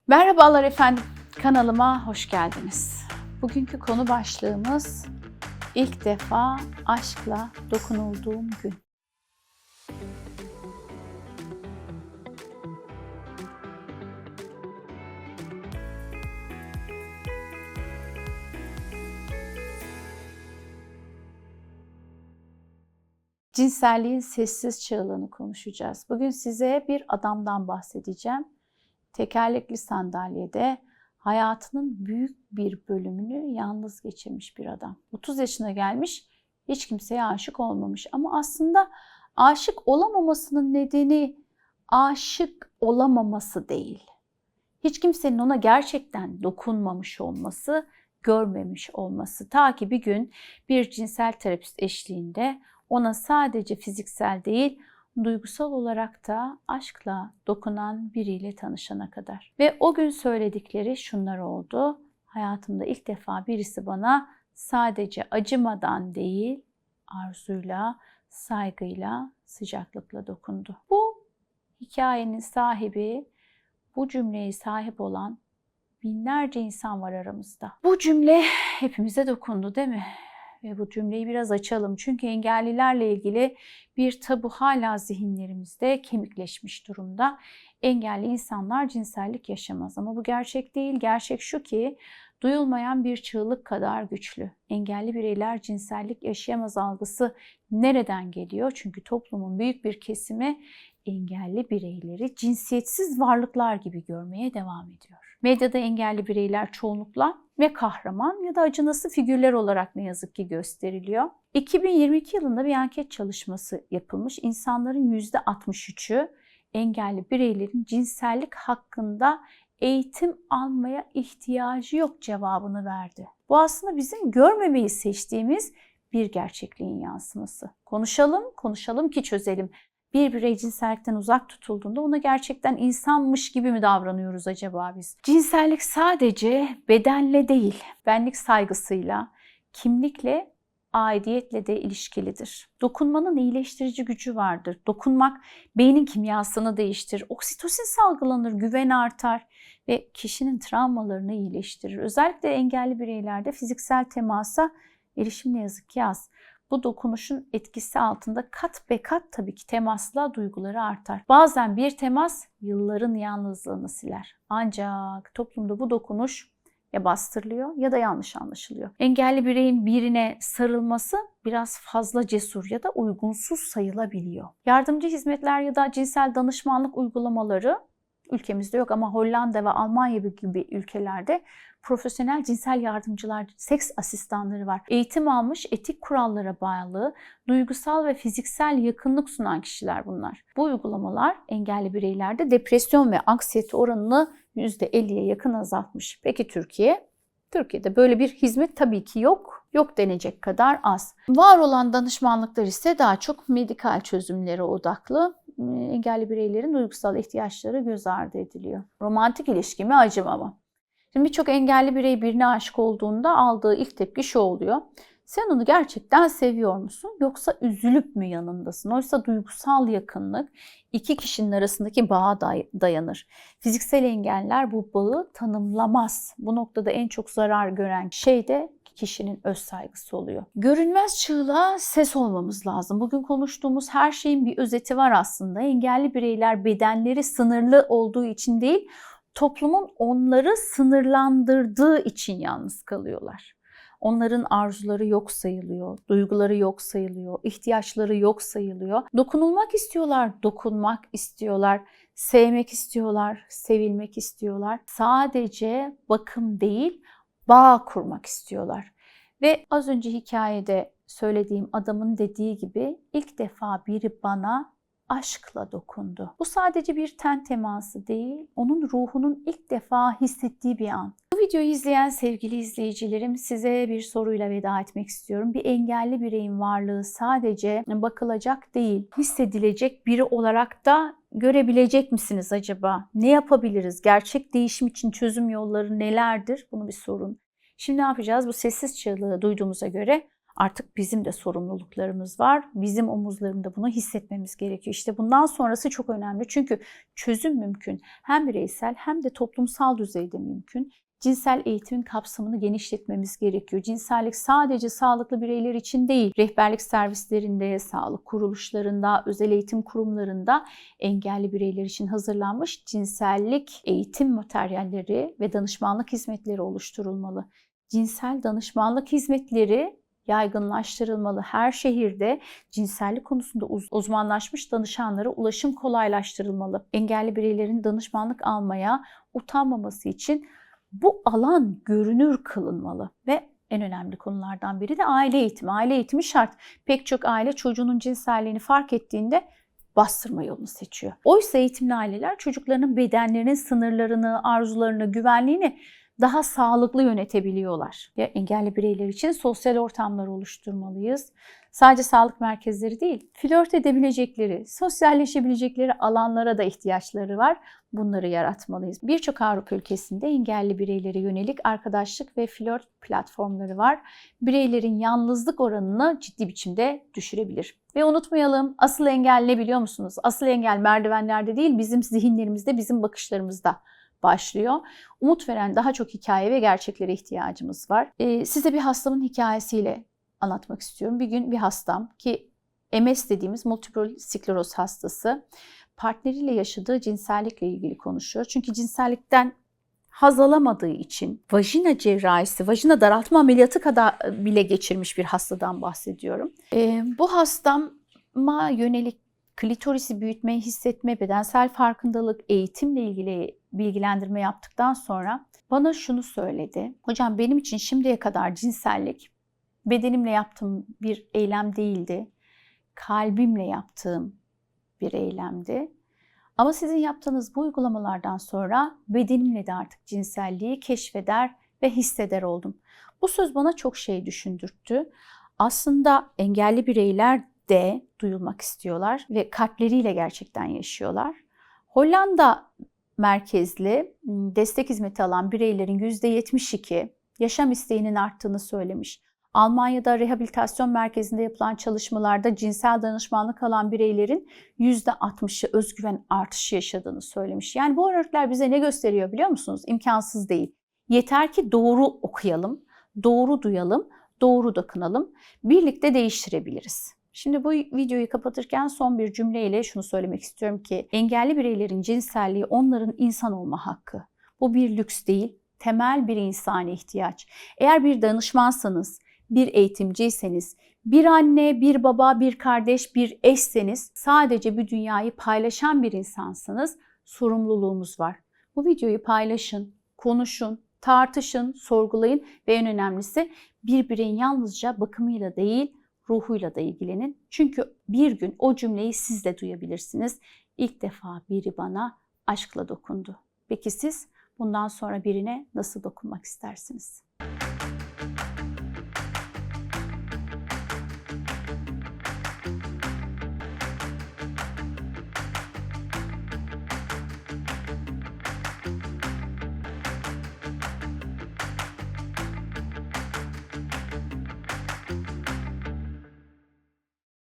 Merhabalar efendim, kanalıma hoş geldiniz. Bugünkü konu başlığımız ilk defa aşkla dokunulduğum gün. Cinselliğin sessiz çığlığını konuşacağız. Bugün size bir adamdan bahsedeceğim. Tekerlekli sandalyede hayatının büyük bir bölümünü yalnız geçirmiş bir adam. 30 yaşına gelmiş, hiç kimseye aşık olmamış. Ama aslında aşık olamamasının nedeni aşık olamaması değil. Hiç kimsenin ona gerçekten dokunmamış olması, görmemiş olması. Ta ki bir gün bir cinsel terapist eşliğinde ona sadece fiziksel değil, duygusal olarak da aşkla dokunan biriyle tanışana kadar. Ve o gün söyledikleri şunlar oldu. Hayatımda ilk defa birisi bana sadece acımadan değil, arzuyla, saygıyla, sıcaklıkla dokundu. Bu hikayenin sahibi, bu cümleye sahip olan binlerce insan var aramızda. Bu cümle hepimize dokundu, değil mi? Ve bu cümleyi biraz açalım. Çünkü engellilerle ilgili bir tabu hala zihinlerimizde kemikleşmiş durumda. Engelli insanlar cinsellik yaşamaz. Ama bu gerçek değil. Gerçek şu ki duyulmayan bir çığlık kadar güçlü. Engelli bireyler cinsellik yaşayamaz algısı nereden geliyor? Çünkü toplumun büyük bir kesimi engelli bireyleri cinsiyetsiz varlıklar gibi görmeye devam ediyor. Medyada engelli bireyler çoğunlukla ve kahraman ya da acınası figürler olarak ne yazık ki gösteriliyor. 2022 yılında bir anket çalışması yapılmış. İnsanların %63'ü engelli bireylerin cinsellik hakkında eğitim almaya ihtiyacı yok cevabını verdi. Bu aslında bizim görmemeyi seçtiğimiz bir gerçekliğin yansıması. Konuşalım ki çözelim. Bir birey cinsellikten uzak tutulduğunda ona gerçekten insanmış gibi mi davranıyoruz acaba biz? Cinsellik sadece bedenle değil, benlik saygısıyla, kimlikle, aidiyetle de ilişkilidir. Dokunmanın iyileştirici gücü vardır. Dokunmak beynin kimyasını değiştirir. Oksitosin salgılanır, güven artar ve kişinin travmalarını iyileştirir. Özellikle engelli bireylerde fiziksel temasa erişim ne yazık ki az. Bu dokunuşun etkisi altında kat be kat tabii ki temasla duyguları artar. Bazen bir temas yılların yalnızlığını siler. Ancak toplumda bu dokunuş ya bastırılıyor ya da yanlış anlaşılıyor. Engelli bireyin birine sarılması biraz fazla cesur ya da uygunsuz sayılabiliyor. Yardımcı hizmetler ya da cinsel danışmanlık uygulamaları ülkemizde yok ama Hollanda ve Almanya gibi ülkelerde profesyonel cinsel yardımcılar, seks asistanları var. Eğitim almış, etik kurallara bağlı, duygusal ve fiziksel yakınlık sunan kişiler bunlar. Bu uygulamalar engelli bireylerde depresyon ve anksiyete oranını %50'ye yakın azaltmış. Peki Türkiye'de böyle bir hizmet tabii ki yok. Yok denecek kadar az. Var olan danışmanlıklar ise daha çok medikal çözümlere odaklı. Engelli bireylerin duygusal ihtiyaçları göz ardı ediliyor. Romantik ilişki mi, acıma mı? Şimdi birçok engelli birey birine aşık olduğunda aldığı ilk tepki şu oluyor. Sen onu gerçekten seviyor musun yoksa üzülüp mü yanındasın? Oysa duygusal yakınlık iki kişinin arasındaki bağa dayanır. Fiziksel engeller bu bağı tanımlamaz. Bu noktada en çok zarar gören şey de kişinin öz saygısı oluyor. Görünmez çığlığa ses olmamız lazım. Bugün konuştuğumuz her şeyin bir özeti var aslında. Engelli bireyler bedenleri sınırlı olduğu için değil, toplumun onları sınırlandırdığı için yalnız kalıyorlar. Onların arzuları yok sayılıyor, duyguları yok sayılıyor, ihtiyaçları yok sayılıyor. Dokunulmak istiyorlar, dokunmak istiyorlar, sevmek istiyorlar, sevilmek istiyorlar. Sadece bakım değil, bağ kurmak istiyorlar. Ve az önce hikayede söylediğim adamın dediği gibi ilk defa biri bana aşkla dokundu. Bu sadece bir ten teması değil, onun ruhunun ilk defa hissettiği bir an. Bu videoyu izleyen sevgili izleyicilerim, size bir soruyla veda etmek istiyorum. Bir engelli bireyin varlığı sadece bakılacak değil, hissedilecek biri olarak da görebilecek misiniz acaba? Ne yapabiliriz? Gerçek değişim için çözüm yolları nelerdir? Bunu bir sorun. Şimdi ne yapacağız? Bu sessiz çığlığı duyduğumuza göre Artık bizim de sorumluluklarımız var. Bizim omuzlarında bunu hissetmemiz gerekiyor. İşte bundan sonrası çok önemli. Çünkü çözüm mümkün. Hem bireysel hem de toplumsal düzeyde mümkün. Cinsel eğitimin kapsamını genişletmemiz gerekiyor. Cinsellik sadece sağlıklı bireyler için değil, rehberlik servislerinde, sağlık kuruluşlarında, özel eğitim kurumlarında engelli bireyler için hazırlanmış cinsellik eğitim materyalleri ve danışmanlık hizmetleri oluşturulmalı. Cinsel danışmanlık hizmetleri yaygınlaştırılmalı. Her şehirde cinsellik konusunda uzmanlaşmış danışanlara ulaşım kolaylaştırılmalı. Engelli bireylerin danışmanlık almaya utanmaması için bu alan görünür kılınmalı ve en önemli konulardan biri de aile eğitimi. Aile eğitimi şart. Pek çok aile çocuğunun cinselliğini fark ettiğinde bastırma yolunu seçiyor. Oysa eğitimli aileler çocuklarının bedenlerinin sınırlarını, arzularını, güvenliğini daha sağlıklı yönetebiliyorlar. Ya engelli bireyler için sosyal ortamlar oluşturmalıyız. Sadece sağlık merkezleri değil, flört edebilecekleri, sosyalleşebilecekleri alanlara da ihtiyaçları var. Bunları yaratmalıyız. Birçok Avrupa ülkesinde engelli bireylere yönelik arkadaşlık ve flört platformları var. Bireylerin yalnızlık oranını ciddi biçimde düşürebilir. Ve unutmayalım, asıl engel ne biliyor musunuz? Asıl engel merdivenlerde değil, bizim zihinlerimizde, bizim bakışlarımızda başlıyor. Umut veren daha çok hikaye ve gerçeklere ihtiyacımız var. Size bir hastamın hikayesiyle anlatmak istiyorum. Bir gün bir hastam ki MS dediğimiz multiple skleroz hastası partneriyle yaşadığı cinsellikle ilgili konuşuyor. Çünkü cinsellikten haz alamadığı için vajina cerrahisi, vajina daraltma ameliyatı kadar bile geçirmiş bir hastadan bahsediyorum. Bu hastama yönelik klitorisi büyütme, hissetme, bedensel farkındalık, eğitimle ilgili bilgilendirme yaptıktan sonra bana şunu söyledi. Hocam benim için şimdiye kadar cinsellik bedenimle yaptığım bir eylem değildi. Kalbimle yaptığım bir eylemdi. Ama sizin yaptığınız bu uygulamalardan sonra bedenimle de artık cinselliği keşfeder ve hisseder oldum. Bu söz bana çok şey düşündürttü. Aslında engelli bireyler de duyulmak istiyorlar ve kalpleriyle gerçekten yaşıyorlar. Hollanda merkezli destek hizmeti alan bireylerin %72 yaşam isteğinin arttığını söylemiş. Almanya'da rehabilitasyon merkezinde yapılan çalışmalarda cinsel danışmanlık alan bireylerin %60'ı özgüven artışı yaşadığını söylemiş. Yani bu örnekler bize ne gösteriyor biliyor musunuz? İmkansız değil. Yeter ki doğru okuyalım, doğru duyalım, doğru dokunalım. Birlikte değiştirebiliriz. Şimdi bu videoyu kapatırken son bir cümleyle şunu söylemek istiyorum ki engelli bireylerin cinselliği onların insan olma hakkı. Bu bir lüks değil, temel bir insani ihtiyaç. Eğer bir danışmansanız, bir eğitimciyseniz, bir anne, bir baba, bir kardeş, bir eşseniz, sadece bir dünyayı paylaşan bir insansanız sorumluluğumuz var. Bu videoyu paylaşın, konuşun, tartışın, sorgulayın ve en önemlisi bir bireyin yalnızca bakımıyla değil, ruhuyla da ilgilenin. Çünkü bir gün o cümleyi siz de duyabilirsiniz. İlk defa biri bana aşkla dokundu. Peki siz bundan sonra birine nasıl dokunmak istersiniz?